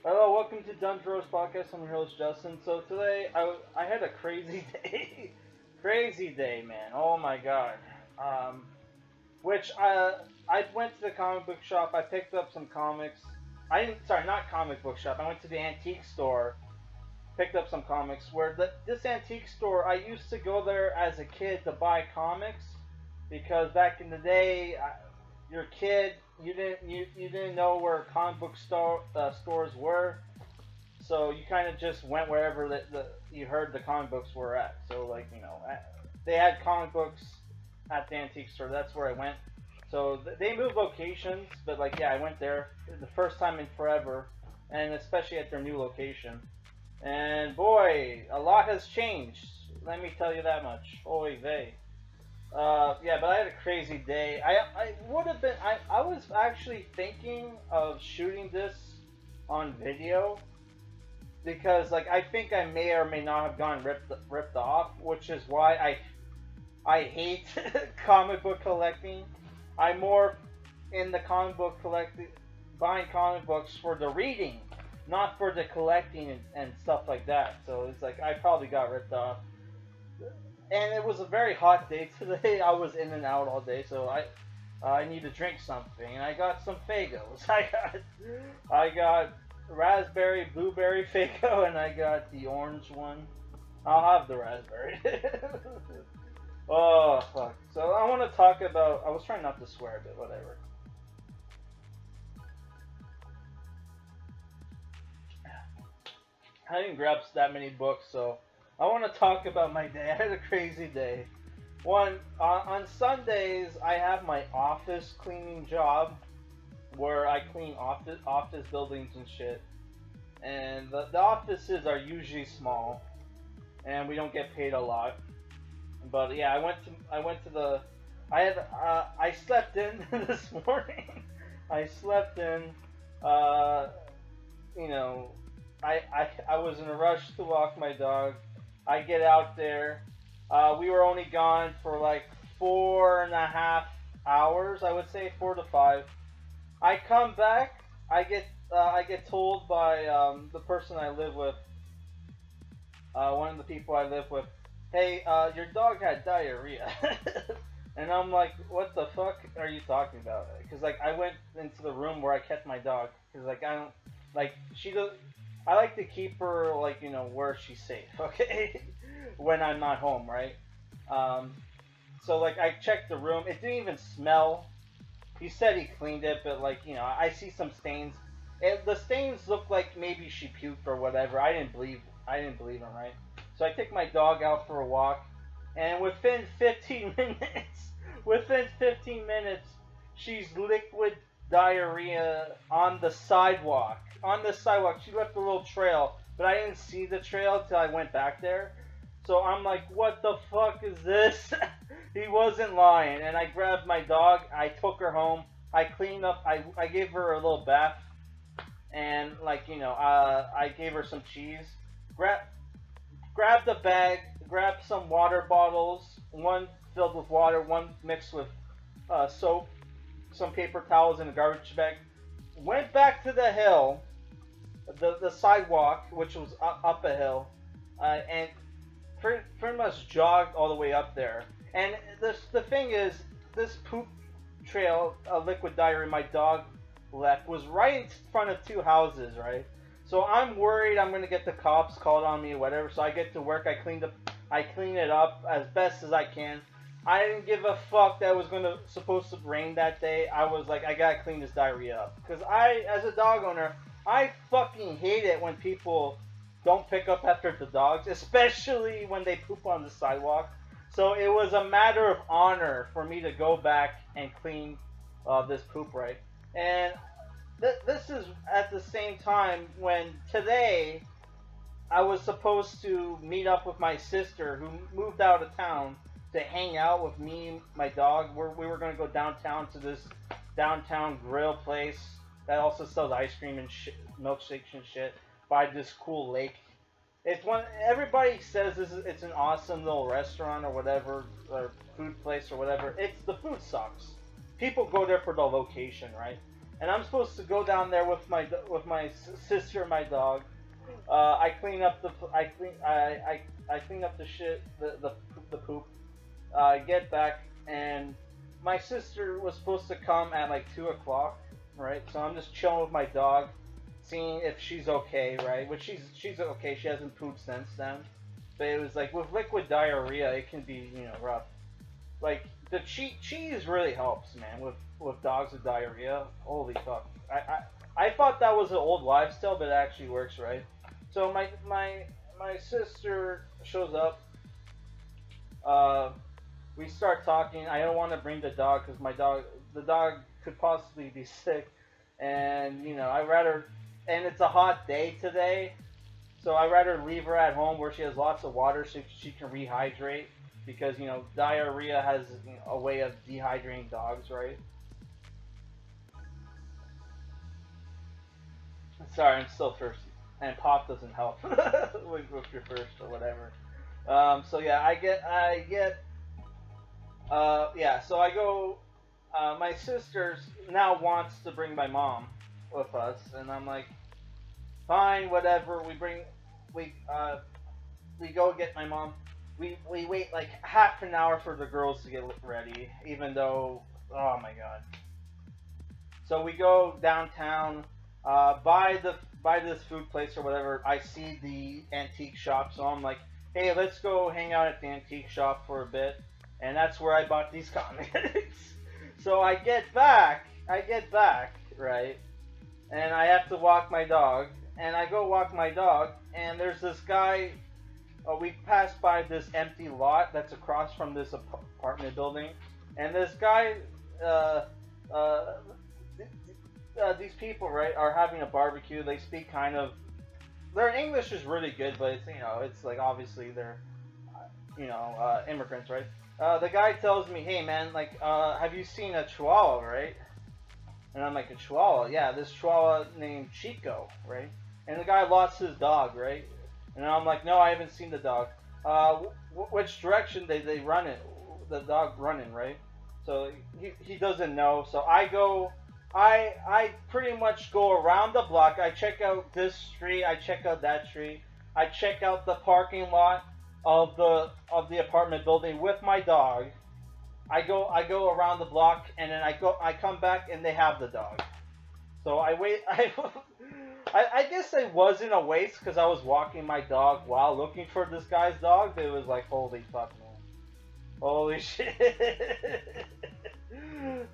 Hello, welcome to Dungeon Roast Podcast. I'm your host Justin. So today I had a crazy day, crazy day, man. Oh my god. Um, which I went to the comic book shop. I picked up some comics. I didn't. Sorry, not comic book shop. I went to the antique store. Picked up some comics. This antique store, I used to go there as a kid to buy comics because back in the day, you're a kid. You didn't know where comic book stores were, so you kind of just went wherever you heard the comic books were at. So like they had comic books at the antique store. That's where I went. So they moved locations, but like yeah, I went there the first time in forever, and especially at their new location. And boy, a lot has changed. Let me tell you that much. Oy vey. Yeah, but I had a crazy day. I would have been. I was actually thinking of shooting this on video because, like, I think I may or may not have gotten ripped off, which is why I hate comic book collecting. I'm more in the comic book collecting, buying comic books for the reading, not for the collecting and stuff like that. So it's like I probably got ripped off. And it was a very hot day today. I was in and out all day, so I need to drink something. And I got some Fagos. I got raspberry, blueberry Fago, and I got the orange one. I'll have the raspberry. Oh fuck. So I want to talk about. I was trying not to swear, but whatever. I didn't grab that many books, so. I want to talk about my day. I had a crazy day. On Sundays, I have my office cleaning job where I clean office buildings and shit. And the offices are usually small, and we don't get paid a lot. But yeah, I slept in this morning. I slept in. You know, I was in a rush to walk my dog. I get out there. We were only gone for like 4.5 hours, I would say 4 to 5. I come back. I get told by the person I live with, one of the people I live with, hey, your dog had diarrhea. And I'm like, what the fuck are you talking about? Because like I went into the room where I kept my dog. Because like I don't like she does. I like to keep her, like, where she's safe, okay? When I'm not home, right? So, like, I checked the room. It didn't even smell. He said he cleaned it, but, like, I see some stains. The stains look like maybe she puked or whatever. I didn't believe him, right? So I took my dog out for a walk, and within 15 minutes, she's liquid diarrhea on the sidewalk. She left a little trail, but I didn't see the trail till I went back there. So I'm like, what the fuck is this? He wasn't lying. And I grabbed my dog. I took her home. I cleaned up. I gave her a little bath. And, like, I gave her some cheese. Grabbed a bag. Grabbed some water bottles. One filled with water. One mixed with soap. Some paper towels in a garbage bag. Went back to the hill. The sidewalk, which was up a hill, and pretty much jogged all the way up there. And the thing is, this poop trail of liquid diarrhea my dog left was right in front of 2 houses, right? So I'm worried I'm gonna get the cops called on me or whatever. So I get to work. I clean it up as best as I can. I didn't give a fuck that it was supposed to rain that day. I was like, I gotta clean this diarrhea up because as a dog owner, I fucking hate it when people don't pick up after the dogs, especially when they poop on the sidewalk. So it was a matter of honor for me to go back and clean this poop, right? And this is at the same time when today I was supposed to meet up with my sister who moved out of town to hang out with me and my dog. We were going to go downtown to this downtown grill place that also sells ice cream and milkshakes and shit by this cool lake. It's one. Everybody says it's an awesome little restaurant or whatever, or food place or whatever. The food sucks. People go there for the location, right? and I'm supposed to go down there with my sister and my dog. I clean up the I clean up the shit, the poop. Get back, and my sister was supposed to come at like 2 o'clock, right? So I'm just chilling with my dog, seeing if she's okay, right? Which she's okay. She hasn't pooped since then. But it was like with liquid diarrhea, it can be, you know, rough. Like the cheese really helps, man, with dogs with diarrhea. Holy fuck! I thought that was an old wives' tale, but it actually works, right? So my sister shows up. We start talking. I don't want to bring the dog because the dog could possibly be sick, and you know, and it's a hot day today, so I'd rather leave her at home where she has lots of water so she can rehydrate, because you know, diarrhea has, you know, a way of dehydrating dogs, right? Sorry, I'm still thirsty, and pop doesn't help with your thirst or whatever. So yeah, so I go, my sister now wants to bring my mom with us, and I'm like, fine, whatever, we go get my mom, we wait like half an hour for the girls to get ready, even though, oh my god. So we go downtown, by this food place or whatever, I see the antique shop, so I'm like, hey, let's go hang out at the antique shop for a bit. And that's where I bought these comics. So I get back, right? And I have to walk my dog. And I go walk my dog, and there's this guy, we passed by this empty lot that's across from this apartment building. And this guy, these people, right, are having a barbecue. They speak kind of, their English is really good, but it's, you know, it's like, obviously they're, you know, immigrants, right? The guy tells me, hey man, like, have you seen a Chihuahua, right? And I'm like, a Chihuahua? Yeah, this Chihuahua named Chico, right? And the guy lost his dog, right? And I'm like, no, I haven't seen the dog. Which direction they run it? The dog running, right? So he doesn't know. So I pretty much go around the block. I check out this street. I check out that street. I check out the parking lot of the apartment building with my dog. I go around the block, and then I come back, and they have the dog. So I wait. I guess it wasn't a waste because I was walking my dog while looking for this guy's dog. But it was like, holy fuck, man, holy shit.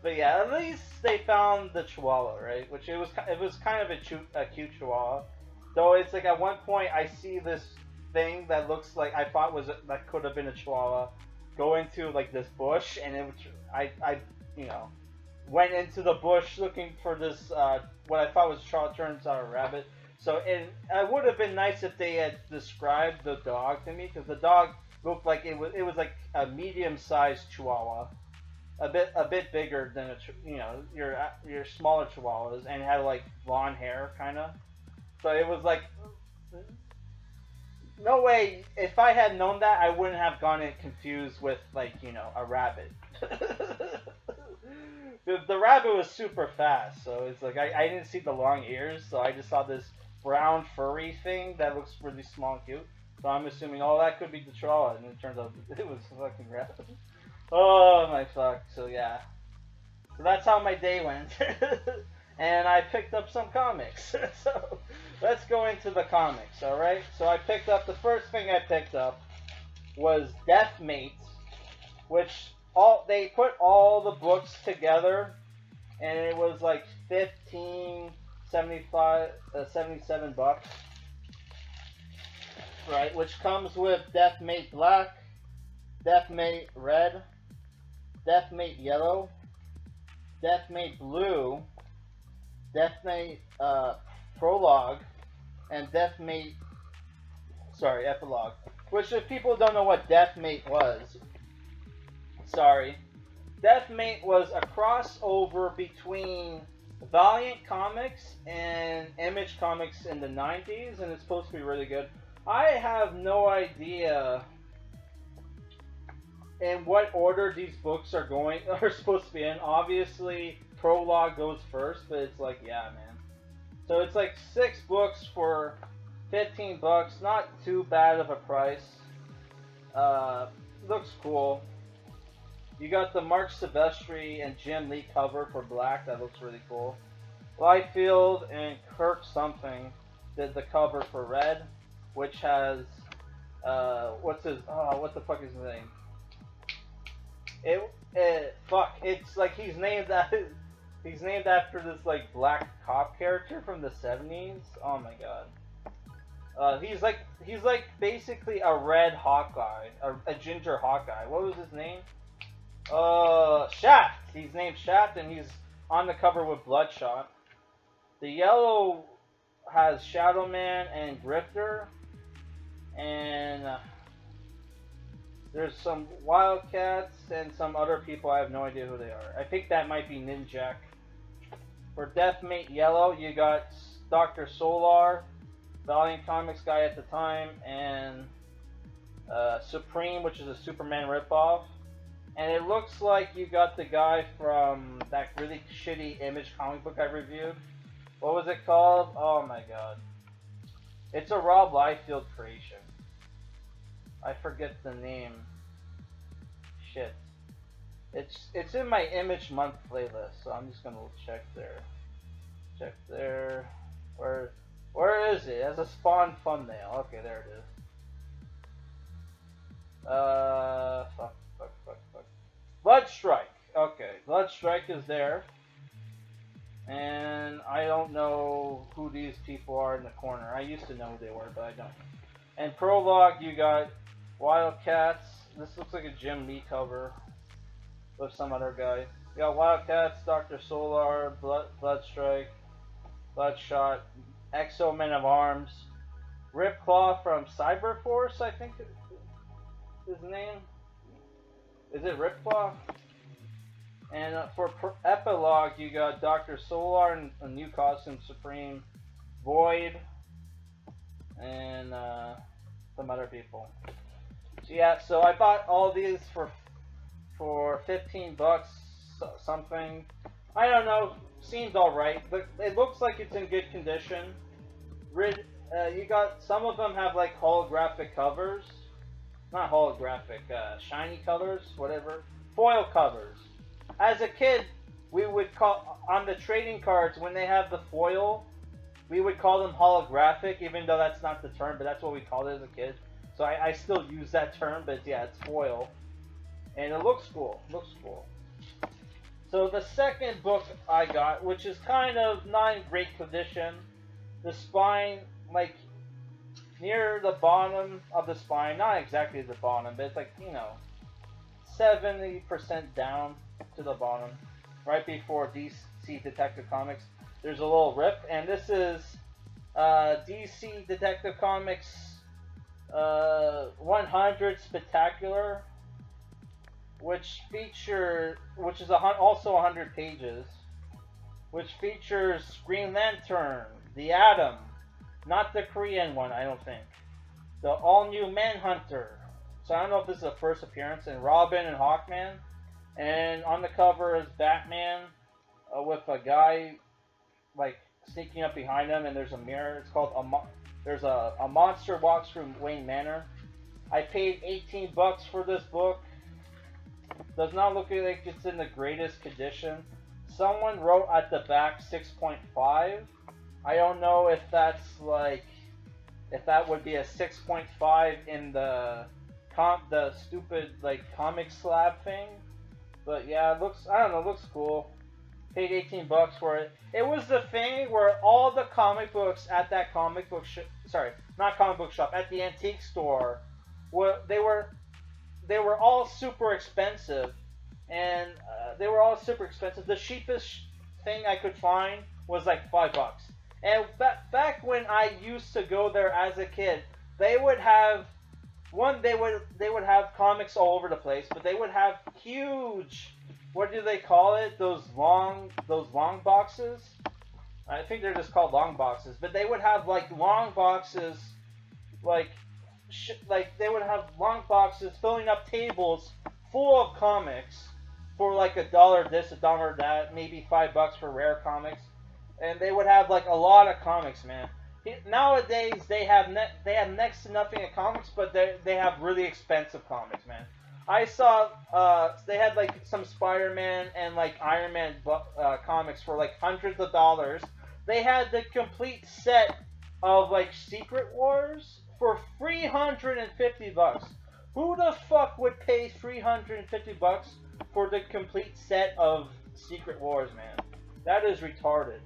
But yeah, at least they found the Chihuahua, right? Which it was kind of a cute Chihuahua. Though it's like at one point I see this thing that looks like I thought that could have been a Chihuahua go into like this bush, and I you know, went into the bush looking for this what I thought was turns out a rabbit. So it would have been nice if they had described the dog to me, because the dog looked like it was like a medium-sized Chihuahua, a bit bigger than your smaller Chihuahuas, and had like blonde hair kind of. So it was like, no way, if I had known that, I wouldn't have gotten it confused with, like, you know, a rabbit. The rabbit was super fast, so it's like, I didn't see the long ears, so I just saw this brown furry thing that looks really small and cute. So I'm assuming, oh, that could be the Chihuahua, and it turns out it was a fucking rabbit. Oh my fuck, so yeah. So that's how my day went. And I picked up some comics. So let's go into the comics, alright? So I picked up, the first thing I picked up was Deathmate, which they put all the books together, and it was like $15.75, 77 bucks, right? Which comes with Deathmate Black, Deathmate Red, Deathmate Yellow, Deathmate Blue, Deathmate Prologue, and Deathmate, Epilogue. Which, if people don't know what Deathmate was, sorry. Deathmate was a crossover between Valiant Comics and Image Comics in the 90s, and it's supposed to be really good. I have no idea in what order these books are supposed to be in. Obviously, prologue goes first, but it's like, yeah, man. So it's like 6 books for 15 bucks. Not too bad of a price. Looks cool. You got the Mark Silvestri and Jim Lee cover for black. That looks really cool. Liefeld and Kirk something did the cover for red, which has what the fuck is his name? It's like he's named after this like black cop character from the 70's. Oh my god. He's like basically a red Hawkeye, a ginger Hawkeye. What was his name? Shaft. He's named Shaft, and he's on the cover with Bloodshot. The yellow has Shadow Man and Grifter, and there's some Wildcats and some other people. I have no idea who they are. I think that might be Ninjak. For Deathmate Yellow, you got Dr. Solar, Valiant Comics guy at the time, and Supreme, which is a Superman ripoff. And it looks like you got the guy from that really shitty Image comic book I reviewed. What was it called? Oh my god. It's a Rob Liefeld creation. I forget the name. Shit. It's in my Image month playlist, so I'm just gonna check there. Check there. Where is it? As a Spawn thumbnail. Okay, there it is. Fuck. Bloodstrike. Okay, Bloodstrike is there. And I don't know who these people are in the corner. I used to know who they were, but I don't. And prologue, you got Wildcats. This looks like a Jim Lee cover with some other guy. You got Wildcats, Dr. Solar, Bloodstrike, Bloodshot, Exo Men of Arms, Ripclaw from Cyberforce, I think is his name. Is it Ripclaw? And for epilogue, you got Dr. Solar and a new costume, Supreme, Void, and some other people. So yeah, so I bought all these for 15 bucks something. I don't know, seems alright, but it looks like it's in good condition. You got, some of them have like holographic covers. Not holographic, shiny colors, whatever. Foil covers. As a kid, we would call, on the trading cards, when they have the foil, we would call them holographic, even though that's not the term, but that's what we called it as a kid. So I still use that term, but yeah, it's foil. And it looks cool, So the second book I got, which is kind of not in great condition, the spine, like, near the bottom of the spine, not exactly the bottom, but it's like, you know, 70% down to the bottom, right before DC Detective Comics. There's a little rip, and this is DC Detective Comics 100 Spectacular, which is also 100 pages, which features Green Lantern, the Atom, not the Korean one, I don't think, the all-new Manhunter. So I don't know if this is a first appearance, and Robin and Hawkman. And on the cover is Batman with a guy like sneaking up behind him, and there's a mirror. It's called there's a monster walks through Wayne Manor. I paid 18 bucks for this book. Does not look like it's in the greatest condition. Someone wrote at the back 6.5. I don't know if that's like, if that would be a 6.5 in the stupid like comic slab thing. But yeah, it looks, I don't know, it looks cool. Paid 18 bucks for it. It was the thing where all the comic books at that comic book not comic book shop, at the antique store, they were all super expensive, and The cheapest thing I could find was like $5. And back when I used to go there as a kid, they would have they would have comics all over the place, but they would have huge, what do they call it? Those long boxes. I think they're just called long boxes, but they would have like long boxes, like they would have long boxes filling up tables full of comics, for like $1 this, $1 that, maybe $5 for rare comics, and they would have like a lot of comics, man. Nowadays they have next to nothing in comics, but they have really expensive comics, man. I saw they had like some Spider-Man and like Iron Man comics for like hundreds of dollars. They had the complete set of like Secret Wars for $350. Who the fuck would pay $350 for the complete set of Secret Wars, man? That is retarded.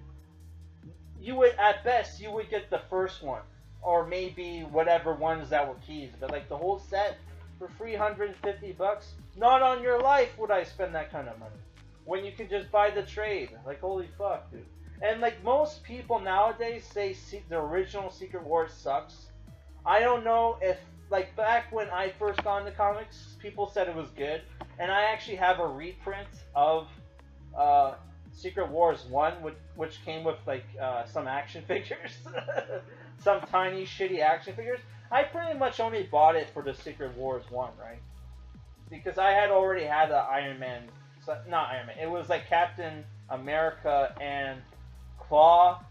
You would, at best, you would get the first one, or maybe whatever ones that were keys, but like the whole set for $350? Not on your life would I spend that kind of money. When you can just buy the trade. Like, holy fuck, dude. And like most people nowadays say the original Secret Wars sucks. I don't know if, like back when I first got into comics, people said it was good. And I actually have a reprint of Secret Wars 1, which came with like some action figures. Some tiny shitty action figures. I pretty much only bought it for the Secret Wars 1, right? Because I had already had an Iron Man, not Iron Man, it was like Captain America and Claw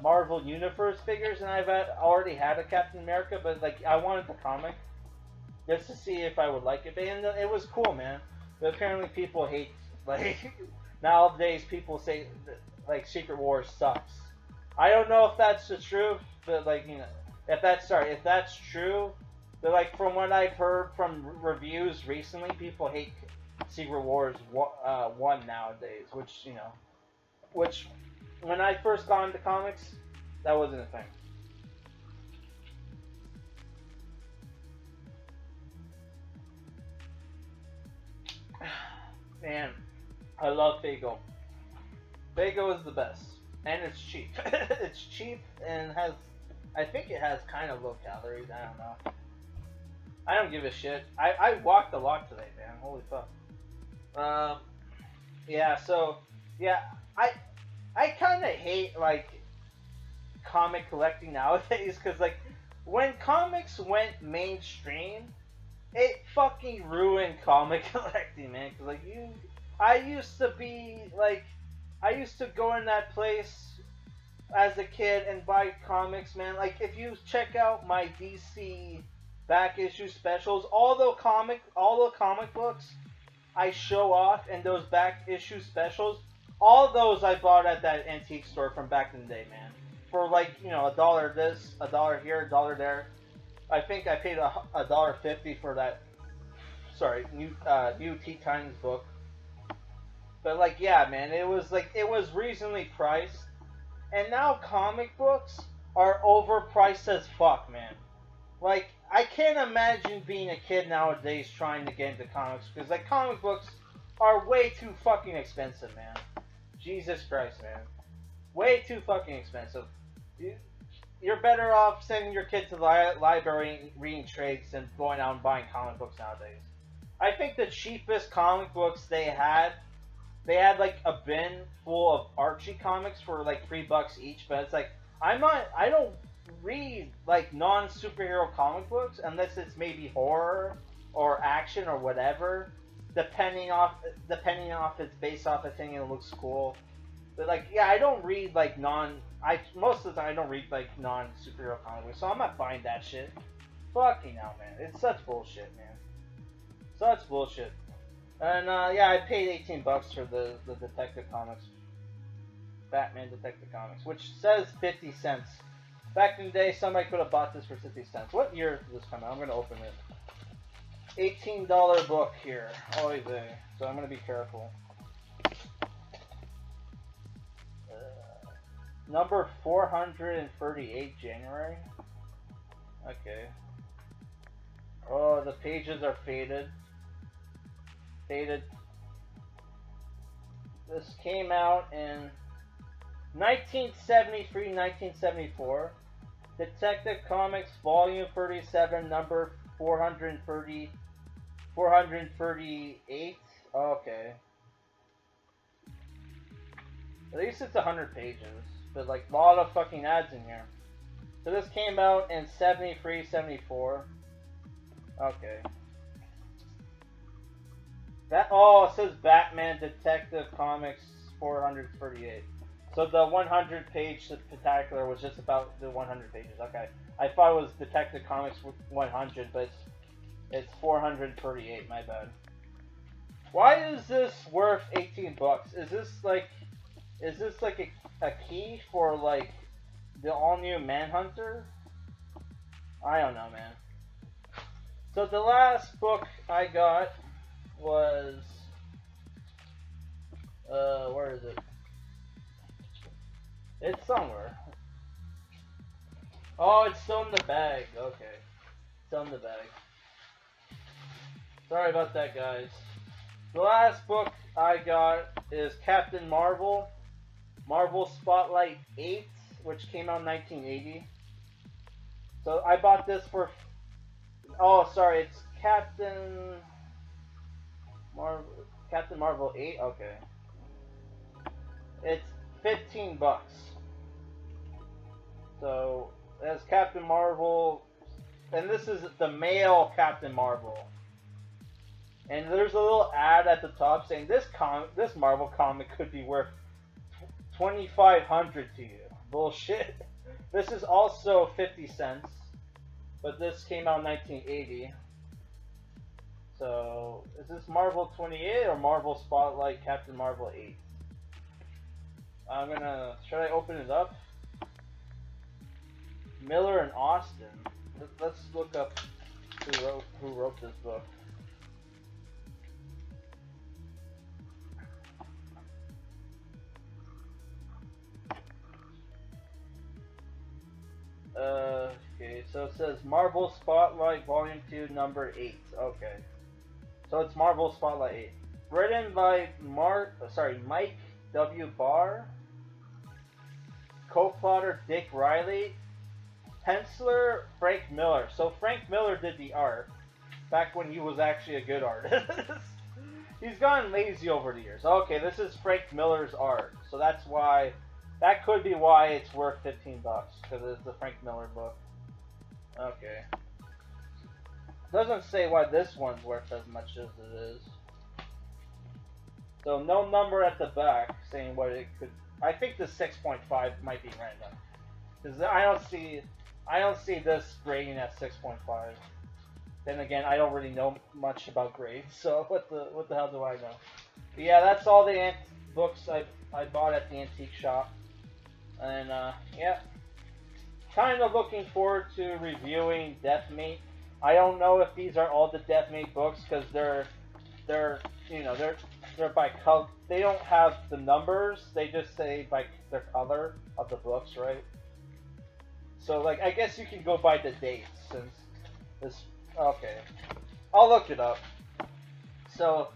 Marvel Universe figures, and I've already had a Captain America, but like I wanted the comic just to see if I would like it, and it was cool, man. But apparently people hate, like, nowadays people say that, like, Secret Wars sucks. I don't know if that's the truth, but like, you know, if that's true, but like from what I've heard from reviews recently, people hate Secret Wars 1 nowadays, which, you know, which when I first got into comics, that wasn't a thing. Man, I love Fago. Fago is the best, and it's cheap. It's cheap and has, I think it has kind of low calories. I don't know. I don't give a shit. I walked a lot today, man. Holy fuck. Yeah. So yeah, I kind of hate like comic collecting nowadays, because like when comics went mainstream, it fucking ruined comic collecting, man. Cause like I used to go in that place as a kid and buy comics, man. Like if you check out my DC back issue specials, all the comic books I show off and those back issue specials, all those I bought at that antique store from back in the day, man. For like, you know, $1 this, $1 here, $1 there. I think I paid $1.50 for that. Sorry, new Teen Titans book. But like, yeah, man, it was reasonably priced, and now comic books are overpriced as fuck, man. Like, I can't imagine being a kid nowadays trying to get into comics, because like comic books are way too fucking expensive, man. Jesus Christ, man, way too fucking expensive. You're better off sending your kid to the library and reading trades than going out and buying comic books nowadays. I think the cheapest comic books they had like a bin full of Archie comics for like $3 each, but it's like, I don't read like non-superhero comic books unless it's maybe horror or action or whatever, depending off it's based off a thing and it looks cool. But like, yeah, I don't read like most of the time I don't read like non-superhero comic books, so I'm not buying that shit. Fucking hell, man, it's such bullshit, man. Such bullshit. And yeah, I paid $18 for the Detective Comics, Batman Detective Comics, which says 50 cents. Back in the day, somebody could have bought this for 50 cents. What year did this come out? I'm gonna open it. $18 book here. Oy vey. So I'm gonna be careful. Number 438, January. Okay. Oh, the pages are faded. This came out in 1973, 1974. Detective Comics, Volume 37, number 438. Okay. At least it's 100 pages, but like a lot of fucking ads in here. So this came out in 73, 74. Okay. That, oh, it says Batman Detective Comics 438. So the 100 page spectacular was just about the 100 pages. Okay, I thought it was Detective Comics 100, but it's 438. My bad. Why is this worth 18 bucks? Is this like a key for like the all new Manhunter? I don't know, man. So the last book I got was where is it? It's somewhere. Oh, it's still in the bag. Okay, still in the bag. Sorry about that, guys. The last book I got is Captain Marvel, Marvel Spotlight 8, which came out in 1980. So I bought this for. Oh, sorry, it's Captain Marvel 8. Okay, it's 15 bucks. So as Captain Marvel, and this is the male Captain Marvel. And there's a little ad at the top saying this Marvel comic could be worth 2,500 to you. Bullshit. This is also 50 cents, but this came out in 1980. So is this Marvel 28 or Marvel Spotlight Captain Marvel 8? Should I open it up? Miller and Austin. Let's look up who wrote this book. Okay, so it says Marvel Spotlight Volume 2, Number 8. Okay. So it's Marvel Spotlight 8. Written by Mike W. Barr. Co-plotter Dick Riley. Penciler Frank Miller. So Frank Miller did the art back when he was actually a good artist. He's gotten lazy over the years. Okay, this is Frank Miller's art. So that's why. That could be why it's worth 15 bucks, because it's a Frank Miller book. Okay. Doesn't say why this one's worth as much as it is. So no number at the back saying what it could. I think the 6.5 might be random, because I don't see this grading at 6.5. Then again, I don't really know much about grades, so what the hell do I know? But yeah, that's all the books I bought at the antique shop. And yeah, kind of looking forward to reviewing Deathmate. I don't know if these are all the Deathmate books, because they're by color. They don't have the numbers. They just say by the color of the books, right? So like, I guess you can go by the dates since this. Okay, I'll look it up. So.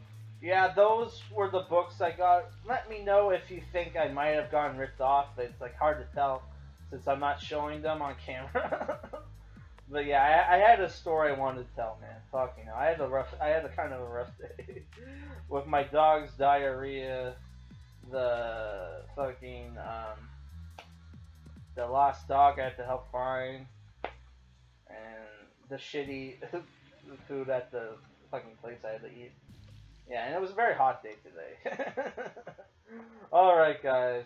Yeah, those were the books I got. Let me know if you think I might have gotten ripped off. It's like hard to tell since I'm not showing them on camera. But yeah, I had a story I wanted to tell, man. Fuck, you know, I had a kind of a rough day with my dog's diarrhea, the fucking the lost dog I had to help find, and the shitty food at the fucking place I had to eat. Yeah, and it was a very hot day today. Alright, guys.